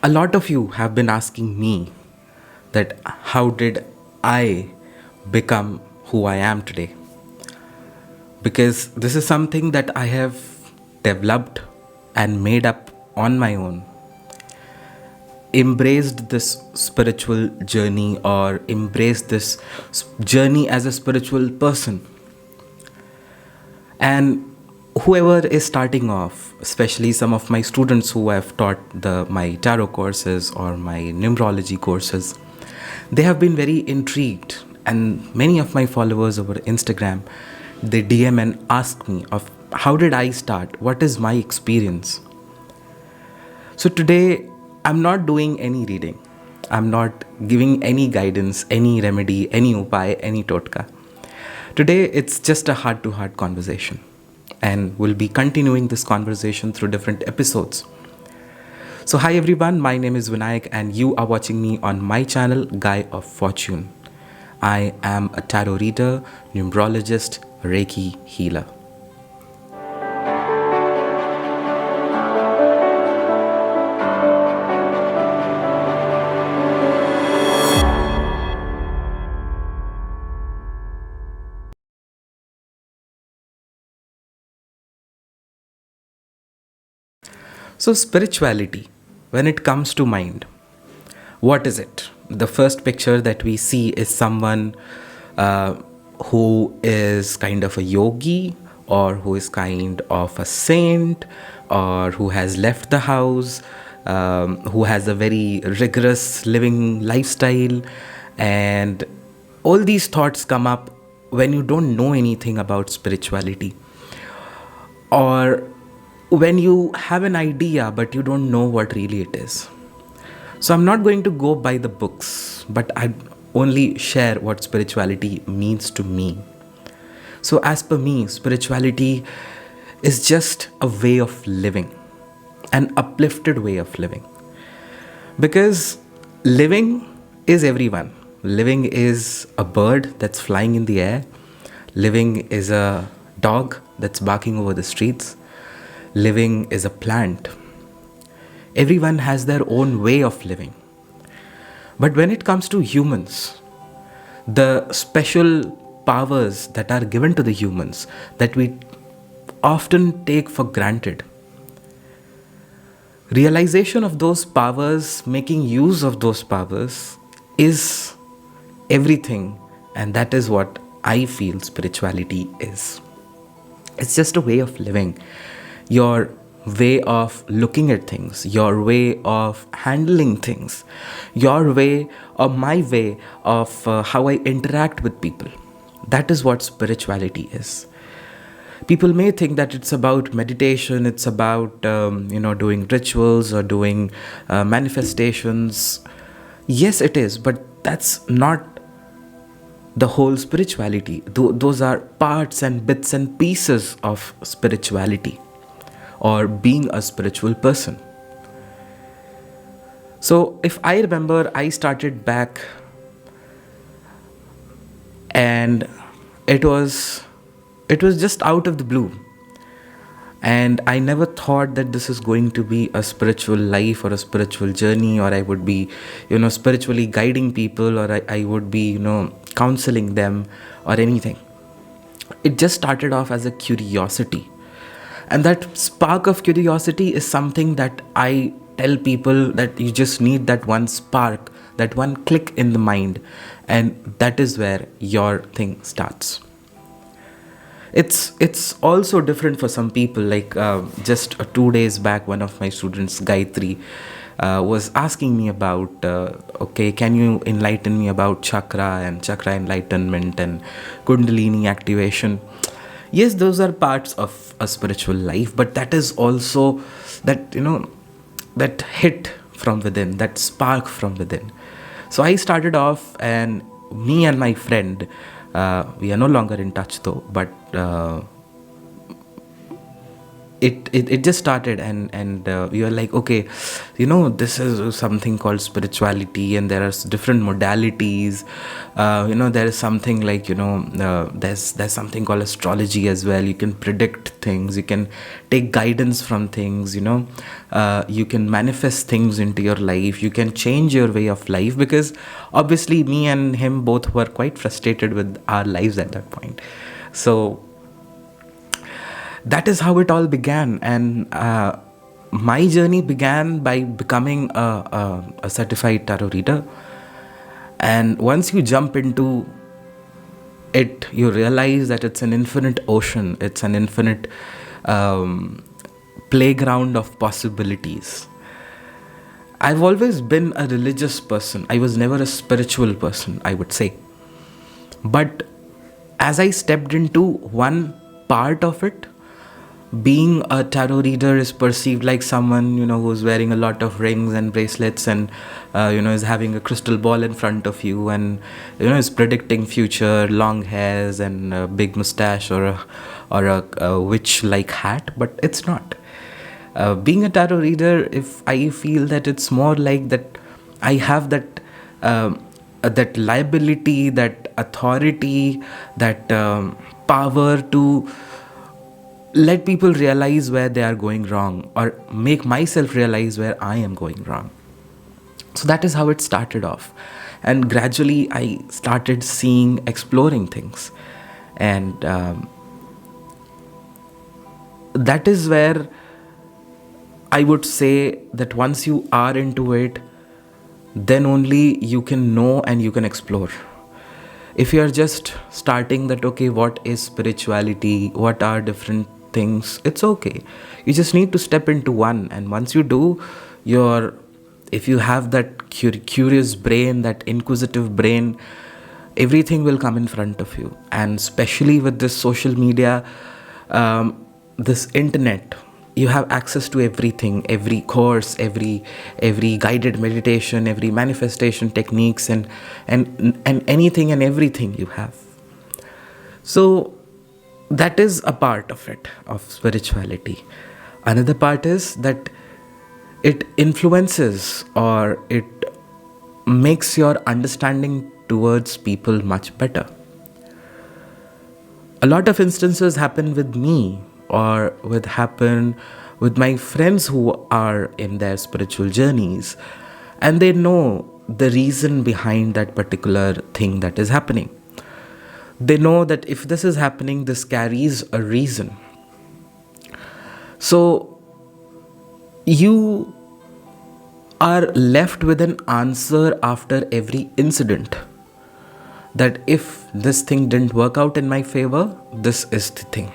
A lot of you have been asking me that how did I become who I am today? Because this is something that I have developed and made up on my own. Embraced this spiritual journey or embraced this journey as a spiritual person. And whoever is starting off, especially some of my students who have taught my tarot courses or my numerology courses, they have been very intrigued. And many of my followers over Instagram, they DM and ask me of how did I start? What is my experience? So today, I'm not doing any reading. I'm not giving any guidance, any remedy, any upay, any totka. Today, it's just a heart-to-heart conversation. And we'll be continuing this conversation through different episodes. So hi everyone, my name is Vinayak and you are watching me on my channel, Guy of Fortune. I am a tarot reader, numerologist, Reiki healer. So spirituality, when it comes to mind, what is it? The first picture that we see is someone who is kind of a yogi or who is kind of a saint or who has left the house, who has a very rigorous living lifestyle. And all these thoughts come up when you don't know anything about spirituality, or when you have an idea but you don't know what really it is. So I'm not going to go by the books, but I only share what spirituality means to me. So as per me, spirituality is just a way of living, an uplifted way of living. Because living is everyone. Living is a bird that's flying in the air. Living is a dog that's barking over the streets. Living is a plant. Everyone has their own way of living. But when it comes to humans, the special powers that are given to the humans that we often take for granted, realization of those powers, making use of those powers is everything, and that is what I feel spirituality is. It's just a way of living. Your way of looking at things, your way of handling things, your way or my way of how I interact with people. That is what spirituality is. People may think that it's about meditation, it's about doing rituals or doing manifestations. Yes, it is, but that's not the whole spirituality. Those are parts and bits and pieces of spirituality, or being a spiritual person. So if I remember, I started back and it was just out of the blue. And I never thought that this is going to be a spiritual life or a spiritual journey, or I would be, spiritually guiding people, or I would be, counseling them or anything. It just started off as a curiosity. And that spark of curiosity is something that I tell people that you just need that one spark, that one click in the mind, and that is where your thing starts. It's also different for some people. Like just 2 days back, one of my students, Gayatri, was asking me about, okay, can you enlighten me about chakra and chakra enlightenment and kundalini activation? Yes, those are parts of a spiritual life, but that is also that, that hit from within, that spark from within. So I started off, and me and my friend, we are no longer in touch though, but it just started, and we were like, okay, this is something called spirituality, and there are different modalities. There is something like, there's something called astrology as well. You can predict things, you can take guidance from things, you can manifest things into your life, you can change your way of life, because obviously me and him both were quite frustrated with our lives at that point. So that is how it all began. And my journey began by becoming a certified tarot reader. And once you jump into it, you realize that it's an infinite ocean, it's an infinite playground of possibilities. I've always been a religious person. I was never a spiritual person, I would say. But as I stepped into one part of it, being a tarot reader is perceived like someone, who's wearing a lot of rings and bracelets, and is having a crystal ball in front of you, and is predicting future, long hairs and a big mustache, or a witch-like hat. But it's not. Being a tarot reader, if I feel that it's more like that, I have that that liability, that authority, that power to let people realize where they are going wrong, or make myself realize where I am going wrong. So that is how it started off. And gradually I started exploring things. And that is where I would say that once you are into it, then only you can know and you can explore. If you are just starting that, okay, what is spirituality, what are different things, it's okay. You just need to step into one, and once you do, if you have that curious brain, that inquisitive brain, everything will come in front of you. And especially with this social media, this internet, you have access to everything, every course, every guided meditation, every manifestation techniques, and anything and everything you have. So that is a part of it, of spirituality. Another part is that it influences, or it makes your understanding towards people much better. A lot of instances happen with me, or happen with my friends who are in their spiritual journeys, and they know the reason behind that particular thing that is happening. They know that if this is happening, this carries a reason. So you are left with an answer after every incident, that if this thing didn't work out in my favor, this is the thing,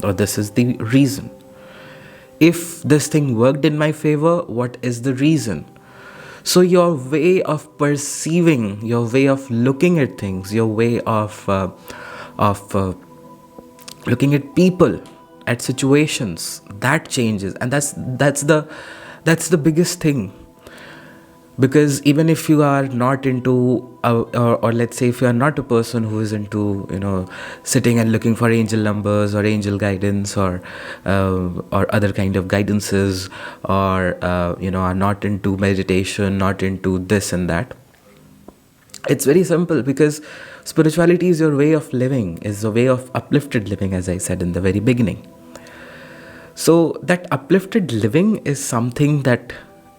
or this is the reason. If this thing worked in my favor, what is the reason? So your way of perceiving, your way of looking at things, your way of looking at people, at situations, that changes. And that's the biggest thing. Because even if you are not into, or let's say if you are not a person who is into, sitting and looking for angel numbers or angel guidance, or other kind of guidances, or are not into meditation, not into this and that, it's very simple. Because spirituality is your way of living, is a way of uplifted living, as I said in the very beginning. So that uplifted living is something that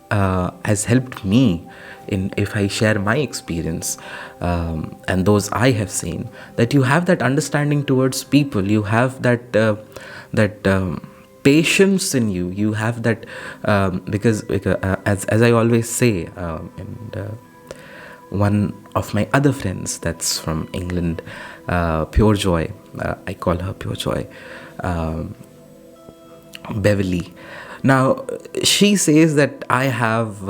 has helped me if I share my experience, and those I have seen, that you have that understanding towards people, you have that patience in you, you have that because as I always say, and one of my other friends that's from England, Pure Joy, I call her Pure Joy, Beverly. Now, she says that I have,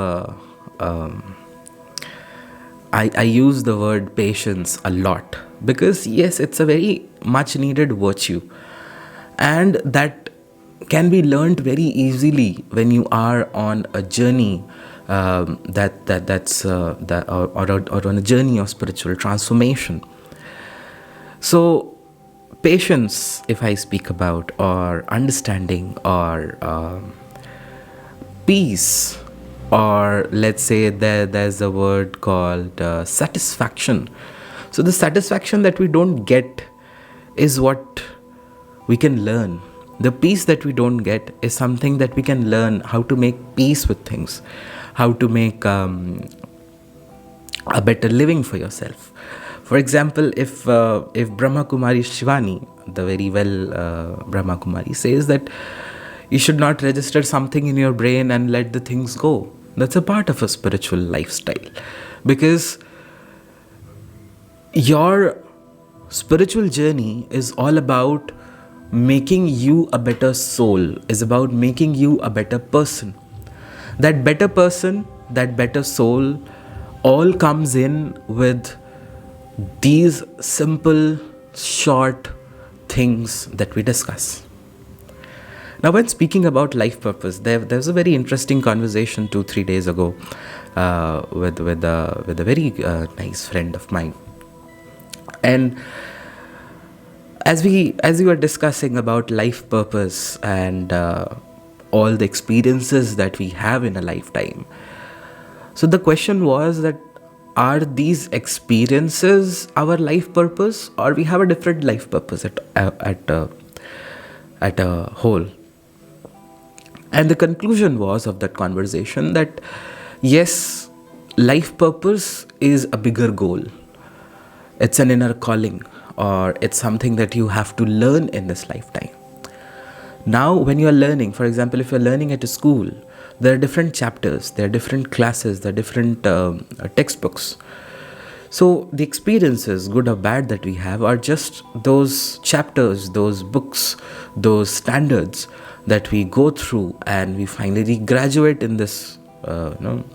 I use the word patience a lot, because yes, it's a very much needed virtue, and that can be learned very easily when you are on a journey or on a journey of spiritual transformation. So Patience, if I speak about, or understanding, or peace, or let's say there's a word called satisfaction. So the satisfaction that we don't get is what we can learn. The peace that we don't get is something that we can learn, how to make peace with things, how to make a better living for yourself. For example, if Brahma Kumari Shivani, the very well Brahma Kumari, says that you should not register something in your brain and let the things go. That's a part of a spiritual lifestyle, because your spiritual journey is all about making you a better soul, is about making you a better person. That better person, that better soul, all comes in with these simple, short things that we discuss. Now, when speaking about life purpose, there was a very interesting conversation 2-3 days ago with a very nice friend of mine, and as we were discussing about life purpose and all the experiences that we have in a lifetime, so the question was that, are these experiences our life purpose, or we have a different life purpose at a whole? And the conclusion was of that conversation that yes, life purpose is a bigger goal. It's an inner calling, or it's something that you have to learn in this lifetime. Now, when you are learning, for example, if you're learning at a school, there are different chapters, there are different classes, there are different textbooks. So the experiences, good or bad, that we have are just those chapters, those books, those standards that we go through, and we finally graduate in this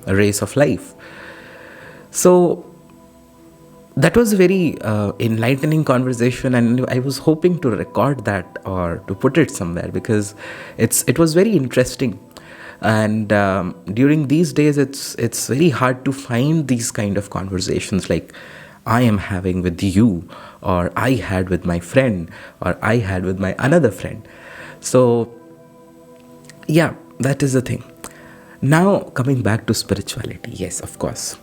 race of life. So that was a very enlightening conversation, and I was hoping to record that or to put it somewhere, because it was very interesting. And during these days, it's very hard to find these kind of conversations like I am having with you, or I had with my friend, or I had with my another friend. So yeah, that is the thing. Now, coming back to spirituality, yes, of course.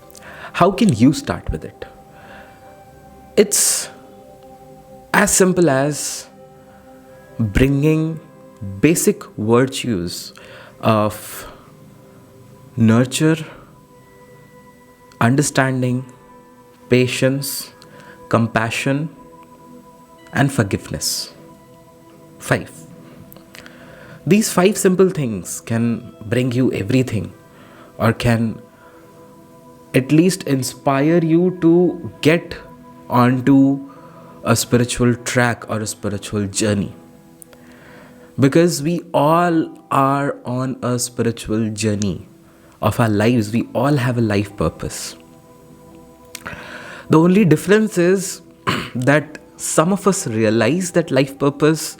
How can you start with it? It's as simple as bringing basic virtues of nurture, understanding, patience, compassion, and forgiveness. 5. These 5 simple things can bring you everything, or can at least inspire you to get onto a spiritual track or a spiritual journey. Because we all are on a spiritual journey of our lives. We all have a life purpose. The only difference is that some of us realize that life purpose,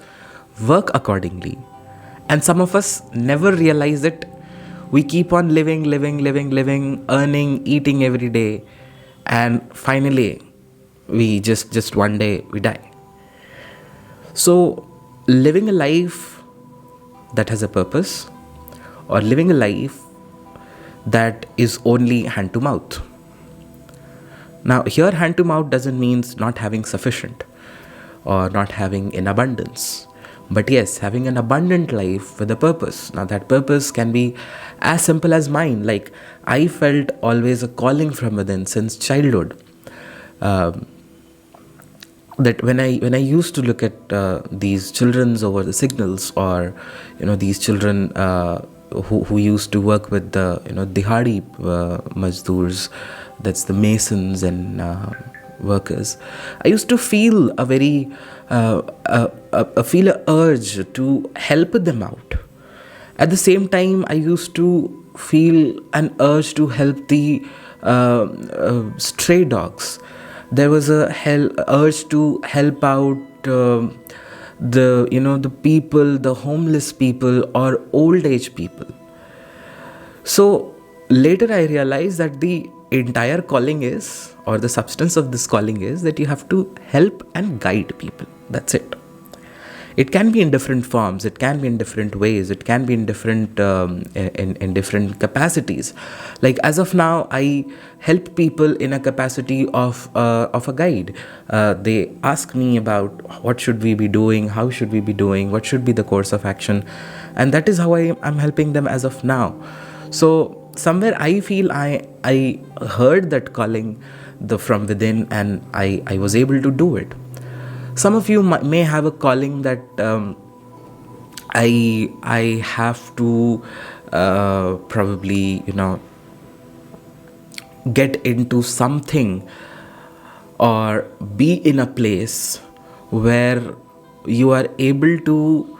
work accordingly, and some of us never realize it. We keep on living, earning, eating every day, and finally we just one day we die. So living a life that has a purpose, or living a life that is only hand to mouth. Now here, hand to mouth doesn't mean not having sufficient or not having in abundance, but yes, having an abundant life with a purpose. Now that purpose can be as simple as mine. Like, I felt always a calling from within since childhood. That when I used to look at these children over the signals, or these children who used to work with the dihadi mazdoors, that's the masons and workers, I used to feel a very feel a urge to help them out. At the same time, I used to feel an urge to help the stray dogs. There was a urge to help out the people, the homeless people, or old age people. So later I realized that the entire calling is, or the substance of this calling is, that you have to help and guide people. That's it. It can be in different forms, it can be in different ways, it can be in different in different capacities. Like as of now, I help people in a capacity of a guide. They ask me about what should we be doing, how should we be doing, what should be the course of action, and that is how I'm helping them as of now. So somewhere I feel I heard that calling from within, and I was able to do it. Some of you may have a calling that I have to probably get into something or be in a place where you are able to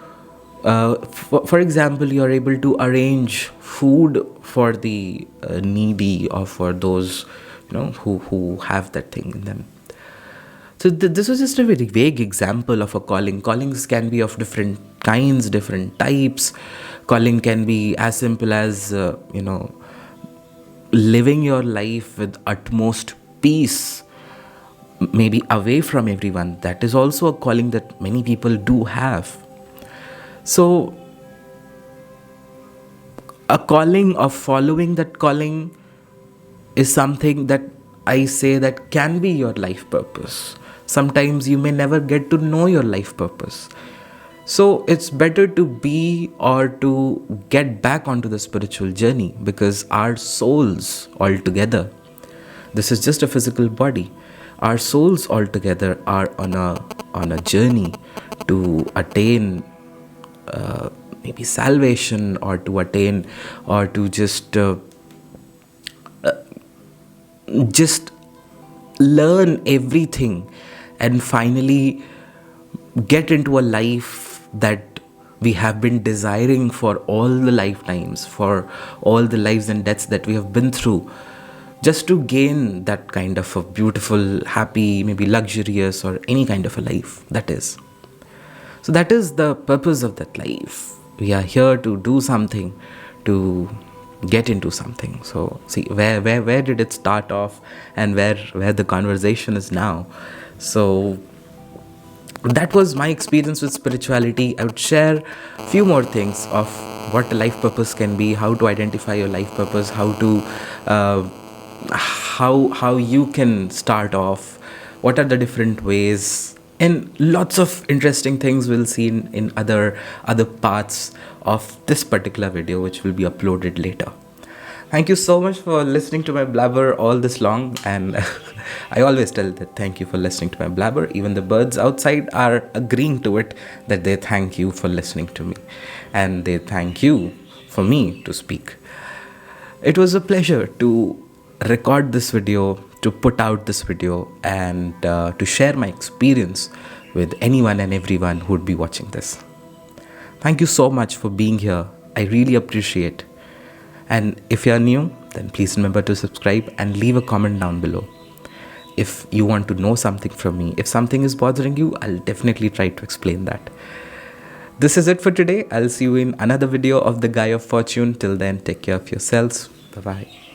for example, you are able to arrange food for the needy, or for those who have that thing in them. So this was just a very vague example of a calling. Callings can be of different kinds, different types. Calling can be as simple as living your life with utmost peace, maybe away from everyone. That is also a calling that many people do have. So a calling, of following that calling, is something that I say that can be your life purpose. Sometimes you may never get to know your life purpose. So it's better to be, or to get back onto the spiritual journey, because our souls altogether, this is just a physical body, our souls altogether are on a journey to attain maybe salvation, or to attain, or to just learn everything, and finally get into a life that we have been desiring for all the lifetimes, for all the lives and deaths that we have been through, just to gain that kind of a beautiful, happy, maybe luxurious, or any kind of a life that is. So that is the purpose of that life. We are here to do something, to get into something. So see, where did it start off, and where the conversation is now. So that was my experience with spirituality. I would share a few more things of what a life purpose can be, how to identify your life purpose, how to how you can start off, what are the different ways, and lots of interesting things we'll see in other parts of this particular video, which will be uploaded later. Thank you so much for listening to my blabber all this long, and I always tell that thank you for listening to my blabber. Even the birds outside are agreeing to it, that they thank you for listening to me, and they thank you for me to speak. It was a pleasure to record this video, to put out this video, and to share my experience with anyone and everyone who would be watching this. Thank you so much for being here. I really appreciate. And if you are new, then please remember to subscribe and leave a comment down below. If you want to know something from me, if something is bothering you, I'll definitely try to explain that. This is it for today. I'll see you in another video of The Guy of Fortune. Till then, take care of yourselves. Bye-bye.